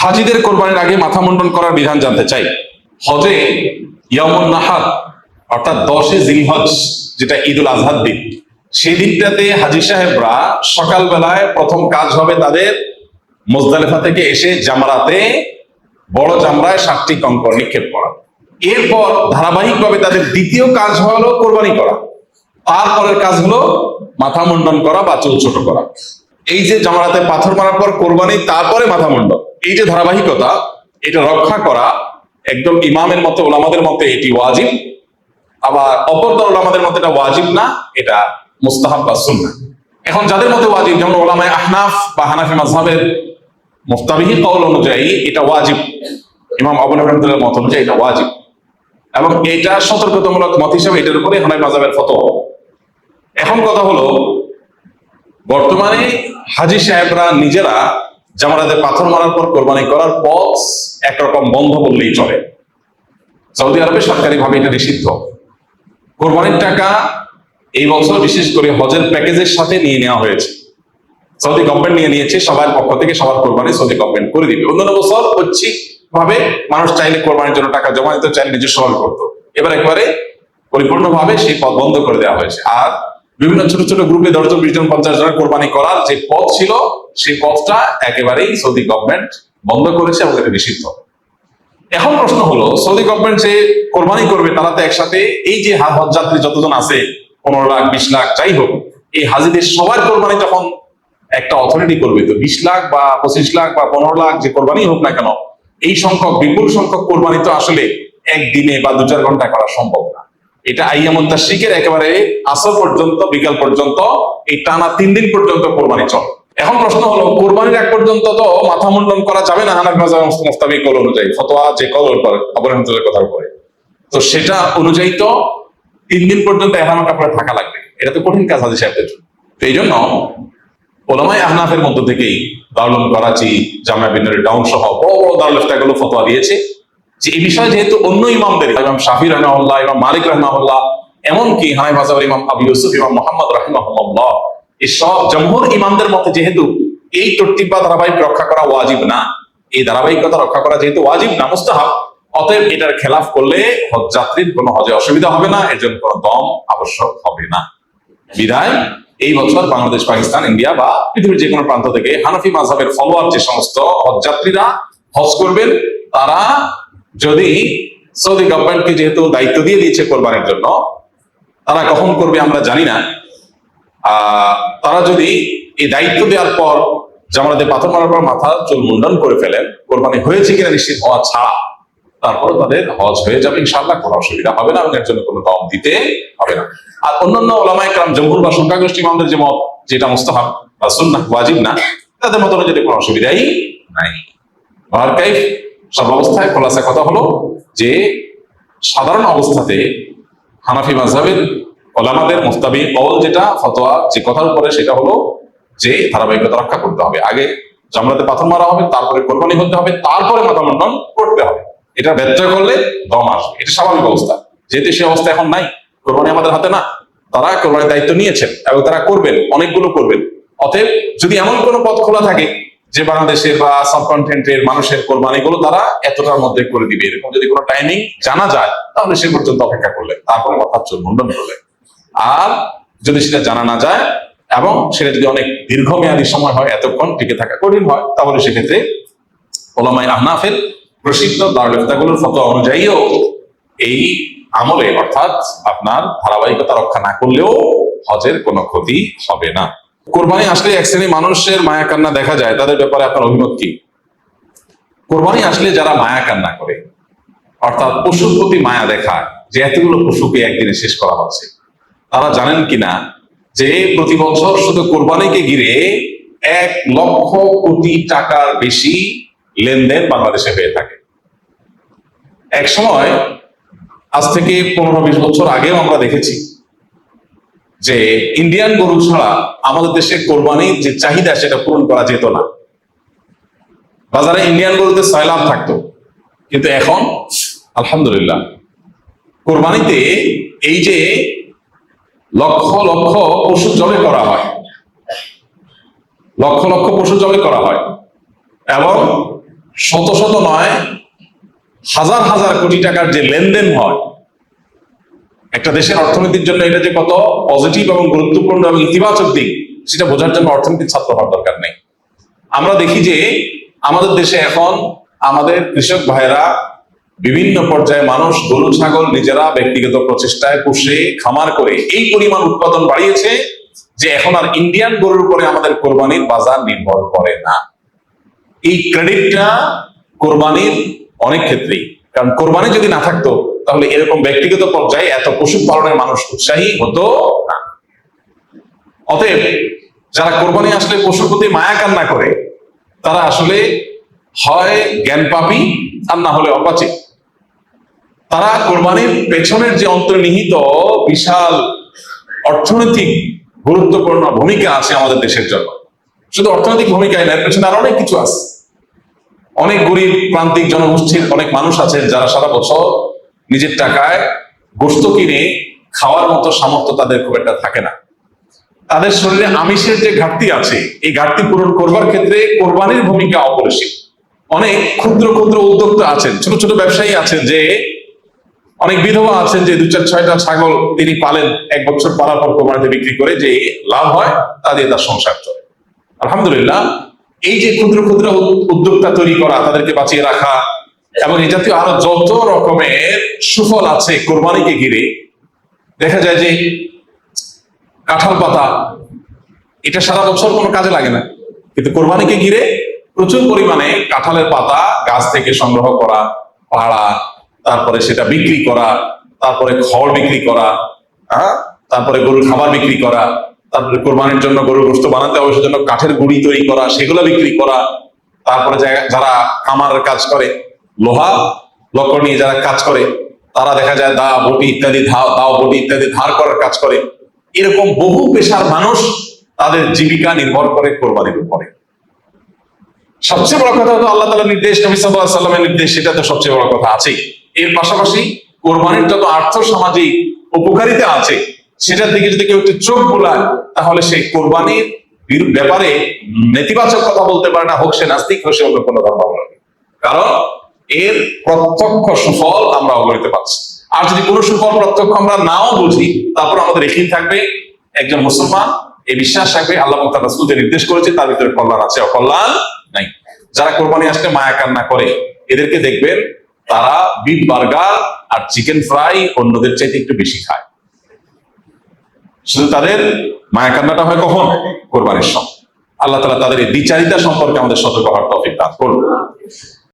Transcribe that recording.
হাজিদের কোরবানির আগে মাথা মুন্ডন করার বিধান জানতে চাই। হজে ইয়ামুন নাহার অর্থাৎ 10 জিলহজ, যেটা ঈদুল আজহার দিন, সেই দিনটাতে হাজী সাহেবরা সকালবেলায় প্রথম কাজ হবে তাদের মুজদালিফা থেকে এসে জামরাতে বড় জামরায় 7টি কঙ্কর নিক্ষেপ করা। এরপর ধারাবাহিকভাবে তাদের দ্বিতীয় কাজ হলো কোরবানি করা। তারপরের কাজ হলো মাথা মুন্ডন করা বা চুল ছোট করা। এই যে জামরাতে পাথর মারার পর কোরবানি, তারপরে মাথা মুন্ডন, এই যে ধারাবাহিকতা, এটা রক্ষা করা একদম ইমামের মতে, ওলামাদের মতে এটি ওয়াজিব। আবার অপর দল ওলামাদের মতে এটা ওয়াজিব না, এটা মুস্তাহাব বা সুন্নাহ। এখন যাদের মতে ওয়াজিব, যেমন ওলামায়ে আহনাফ বা হানাফি মাযহাবের মুফতাবিহি কওল অনুযায়ী এটা ওয়াজিব, ইমাম আবু হানিফার মত অনুযায়ী এটা ওয়াজিব, এবং এটা সতর্কতামূলক মত হিসেবে এটার উপরে হানাফি মাযহাবের ফতোয়া। এখন কথা হলো, বর্তমানে হাজী সাহেবরা নিজেরা জামরাতে পাথর মারার পর কোরবানি করার পথ একরকম বন্ধ বললেই চলে। সৌদি আরবে সরকারিভাবে এটা নিষিদ্ধ। কোরবানির টাকা এই বছর বিশেষ করে হজের প্যাকেজের সাথে নিয়ে নেওয়া হয়েছে, সৌদি গভর্নমেন্ট নিয়ে নিয়েছে। সবার পক্ষ থেকে সবার কোরবানি সৌদি গভর্নমেন্ট করে দিবে। অন্যান্য বছর ঐচ্ছিক ভাবে মানুষ চাইলে কোরবানির জন্য টাকা জমা দিতে, চাইলে নিজস্ব ভাবে করতো। এবার একবারে পরিপূর্ণভাবে সেই পথ বন্ধ করে দেওয়া হয়েছে। আর বিভিন্ন ছোট ছোট গ্রুপে 10 জন 20 জন 50 জনের কোরবানি করার যে পথ ছিল, সেই পথটা একেবারেই সৌদি গভর্নমেন্ট বন্ধ করেছে এবং এটা নিষিদ্ধ। এখন প্রশ্ন হলো, সৌদি গভর্নমেন্ট যে কোরবানি করবে তারা তো একসাথে এই যে হজ যাত্রী যতজন আছে, 15 লাখ 20 লাখ যাই হোক, এই হাজিদের সবার কোরবানি যখন একটা অথরিটি করবে, তো 20 লাখ বা 25 লাখ বা 15 লাখ যে কোরবানি হোক না কেন, এই সংখ্যক বিপুল সংখ্যক কোরবানি তো আসলে একদিনে বা 2-4 ঘন্টা করা সম্ভব না। এটা আইয়ামুত তাশরিকের একেবারে আসর পর্যন্ত, বিকাল পর্যন্ত, এই টানা 3 দিন পর্যন্ত কোরবানি চলে। এখন প্রশ্ন হলো, কোরবানির এক পর্যন্ত তো মাথা মুন্ডন করা যাবে না হানাফি মাযহাব মুফতাবি কওল অনুযায়ী, ফতোয়া যে কওল করে আবু হানিফার কথার উপরে, তো সেটা অনুযায়ী তো 3 দিন পর্যন্ত ইহরামের কাপড়ে থাকা লাগবে। এটা তো কঠিন কাজ হাজী সাহেবদের জন্য। তো এই জন্য ওলামায়ে আহনাফের মধ্য থেকেই দারুল উলুম করাচি, জামিয়া বিন নূর টাউন সহ বড় বড় দারুল ইফতাগুলো ফতোয়া দিয়েছে যে এই বিষয়ে যেহেতু অন্য ইমামদের, ইমাম শাফি রাহিমাহুল্লাহ, ইমাম মালিক রাহিমাহুল্লাহ, এমনকি হানাফি মাযহাবের ইমাম আবু ইউসুফ, ইমাম মুহাম্মদ রাহিমাহুল্লাহ, এই সব জমহুর ইমামদের মতে যেহেতু এই তরতিব বা ধারাবাহিক রক্ষা করা ওয়াজিব না, এই ধারাবাহিকতা রক্ষা করা যেহেতু ওয়াজিব না, মুস্তাহাব, অতএব এটার খেলাফ করলে হজ যাত্রীর কোনো হজে অসুবিধা হবে না, এর জন্য কোনো দম আবশ্যক হবে না। বিদায় এই বছর বাংলাদেশ, পাকিস্তান, ইন্ডিয়া বা পৃথিবীর যে কোনো প্রান্ত থেকে হানাফি মাযহাবের ফলোয়ার যে সমস্ত হজ যাত্রীরা হজ করবেন, তারা যদি সৌদি গভর্নমেন্টকে যেহেতু দায়িত্ব দিয়ে দিয়েছে কোরবানির জন্য, তারা কখন করবে আমরা জানি না। তারা যদি এই দায়িত্ব দেওয়ার পর জামরাতে পাথর মারার পর মাথা চুল মুন্ডন করে ফেলেন, কোরবানি হয়েছে কিনা নিশ্চিত হওয়া ছাড়া, তারপর তাদের হজ হয়ে যাবে ইনশাআল্লাহ, কোনো অসুবিধা হবে না এবং এর জন্য কোনো দম দিতে হবে না। আর অন্যান্য ওলামায়ে কেরাম, জমহুর বা সংখ্যাগরিষ্ঠ ইমামদের যে মত, যেটা মুস্তাহাব বা সুন্নাহ, ওয়াজিব না, তাদের মত অনুযায়ী কোনো অসুবিধাই নাই। আর কাইফ সব অবস্থায় খোলাসা কথা হলো যে সাধারণ অবস্থাতে হানাফি মাযহাবের ওলামাদের মুফতাবি কওল যেটা, ফতোয়া যে কথার উপরে, সেটা হলো যে ধারাবাহিকতা রক্ষা করতে হবে। আগে জামরাতে পাথর মারা হবে, তারপরে কোরবানি হতে হবে, তারপরে মাথা মুন্ডন করতে হবে। এটা ব্যত্যয় করলে দম আসবে, এটা স্বাভাবিক অবস্থা। যেহেতু সে অবস্থা এখন নাই, কোরবানি আমাদের হাতে না, তারা কোরবানির দায়িত্ব নিয়েছেন এবং তারা করবেন, অনেকগুলো করবেন। অতএব যদি এমন কোনো পথ খোলা থাকে যে বাংলাদেশের বা সাবকন্টিনেন্টের মানুষের কোরবানিগুলো তারা এতটার মধ্যে করে দিবে, এরকম যদি কোনো টাইমিং জানা যায়, তাহলে সে পর্যন্ত অপেক্ষা করলে, তারপরে মাথা চুল মুন্ডন করলে। আর যদি সেটা জানা না যায় এবং সেটা যদি অনেক দীর্ঘমেয়াদী সময় হয়, এতক্ষণ টিকে থাকা কঠিন হয়, তাহলে সেক্ষেত্রে ওলামায়ে আহনাফের প্রসিদ্ধ দারুল ইফতাগুলোর ফতোয়া অনুযায়ীও এই আমলে, অর্থাৎ আপনার ধারাবাহিকতা রক্ষা না করলেও হজের কোনো ক্ষতি হবে না। কোরবানি আসলে এক শ্রেণীর মানুষের মায়া কান্না দেখা যায়, তাদের ব্যাপারে আপনার অভিমত কি? কোরবানি আসলে যারা মায়া কান্না করে, অর্থাৎ পশুর প্রতি মায়া দেখায়, যে এতগুলো পশুকে একদিনে শেষ করা হচ্ছে, তারা জানেন কিনা যে প্রতি বছর শুধু কোরবানিকে ঘিরে 1 লক্ষ কোটি টাকার বেশি লেনদেন বাংলাদেশে হয়ে থাকে। এক সময়, আজ থেকে 15-20 বছর আগেও আমরা দেখেছি যে ইন্ডিয়ান গরু ছাড়া আমাদের দেশে কোরবানির যে চাহিদা, সেটা পূরণ করা যেত না। বাজারে ইন্ডিয়ান গরুতে সয়লাভ থাকতো, কিন্তু এখন আলহামদুলিল্লাহ কোরবানিতে এই যে লক্ষ লক্ষ পশু জবাই করা হয়, লক্ষ লক্ষ পশু জবাই করা হয়, এবং শত শত নয়, হাজার হাজার কোটি টাকার যে লেনদেন হয় একটা দেশের অর্থনীতির জন্য, এটা যে কত পজিটিভ এবং গুরুত্বপূর্ণ এবং ইতিবাচক দিক, সেটা বোঝার জন্য অর্থনীতির ছাত্র হওয়ার দরকার নেই। আমরা দেখি যে আমাদের দেশে এখন আমাদের কৃষক ভাইরা বিভিন্ন পর্যায়ে মানুষ গরু ছাগল নিজেরা ব্যক্তিগত প্রচেষ্টায় পুষে খামার করে এই পরিমাণ উৎপাদন বাড়িয়েছে যে এখন আর ইন্ডিয়ান গরুর উপরে আমাদের কোরবানির বাজার নির্ভর করে না। এই ক্রেডিটটা কোরবানির অনেক ক্ষেত্রেই, কারণ কোরবানি যদি না থাকতো তাহলে এরকম ব্যক্তিগত পর্যায়ে এত পশুপালনের মানুষ উৎসাহী হতো না। অতএব যারা কোরবানি আসলে পশুর প্রতি মায়া কান্না করে তারা আসলে হয় জ্ঞান পাপী আর না হলে অপাচে। তারা কোরবানির পেছনের যে অন্তর্নিহিত বিশাল অর্থনৈতিক গুরুত্বপূর্ণ ভূমিকা আছে আমাদের দেশের জন্য, শুধু অর্থনৈতিক ভূমিকায় না, এর পেছনে আরো অনেক কিছু আছে। অনেক গরিব প্রান্তিক জনগোষ্ঠীর অনেক মানুষ আছেন যারা সারা বছর নিজের টাকায় গোশত কিনে খাওয়ার মতো সামর্থ্য তাদের খুব একটা থাকে না। তাদের শরীরে আমিষের যে ঘাটতি আছে, এই ঘাটতি পূরণ করবার ক্ষেত্রে কোরবানির ভূমিকা অপরিসীম। অনেক ক্ষুদ্র ক্ষুদ্র উদ্যোক্তা আছেন, ছোট ছোট ব্যবসায়ী আছেন, যে অনেক বিধবা আছেন যে 2-4-6টা ছাগল তিনি পালেন, 1 বছর পালার পর কোরবানিতে বিক্রি করে যে লাভ হয় তা দিয়ে তার সংসার চলে। আলহামদুলিল্লাহ, এই যে ক্ষুদ্র ক্ষুদ্র উদ্যোক্তা তৈরি করা, তাদেরকে বাঁচিয়ে রাখা এবং এই জাতীয় আরো যত রকমের সুফল আছে কোরবানিকে ঘিরে। দেখা যায় যে কাঁঠাল পাতা, এটা সারা বছর কোনো কাজে লাগে না, কিন্তু কোরবানিকে ঘিরে প্রচুর পরিমাণে কাঁঠালের পাতা গাছ থেকে সংগ্রহ করা, পাড়া, তারপরে সেটা বিক্রি করা, তারপরে খড় বিক্রি করা, তারপরে গরুর খাবার বিক্রি করা, তারপরে কোরবানির জন্য গরুর গোশত বানাতে হবে সেজন্য কাঠের গুঁড়ি তৈরি করা, সেগুলো বিক্রি করা, তারপরে যারা কামারের কাজ করে, লোহা লক্কর নিয়ে যারা কাজ করে, তারা দেখা যায় দা বটি ইত্যাদি ধার করার কাজ করে। এরকম বহু পেশার মানুষ তাদের জীবিকা নির্ভর করে কোরবানির উপরে। সবচেয়ে বড় কথা হলো আল্লাহ তাআলার নির্দেশ, নবী সাল্লাল্লাহু আলাইহি ওয়াসাল্লামের নির্দেশ, সেটা তো সবচেয়ে বড় কথা আছে। এর পাশাপাশি কোরবানির যত আর্থ সামাজিক উপকারিতা আছে সেটার দিকে যদি কেউ একটু চোখ বোলায় তাহলে সেই কোরবানির ব্যাপারে নেতিবাচক কথা বলতে পারে না, হোক সে নাস্তিক, হোক সে অন্য কোনো ধর্মাবলম্বী। কারণ এর প্রত্যক্ষ সুফল আমরা অবগত পাচ্ছি। আর যদি কোনো সুফল প্রত্যক্ষ আমরা নাও বুঝি, তারপর আমাদের এখানে থাকবে একজন মুসলমান এই বিশ্বাস থাকবে আল্লাহ তাআলা রাসূল যে নির্দেশ করেছে তার ভিতরে কল্যাণ আছে, অকল্যাণ নাই। যারা কোরবানি আসলে মায়া কান্না করে, এদেরকে দেখবেন তারা বিফ বার্গার আর চিকেন ফ্রাই অন্যদের চাইতে একটু বেশি খায়। শুধু তাদের মায়া কান্নাটা হয় কখন? কোরবানির সময়। আল্লাহ তাআলা তাদের এই দ্বিচারিতা সম্পর্কে আমাদের সতর্ক হওয়ার তৌফিক দান করুন।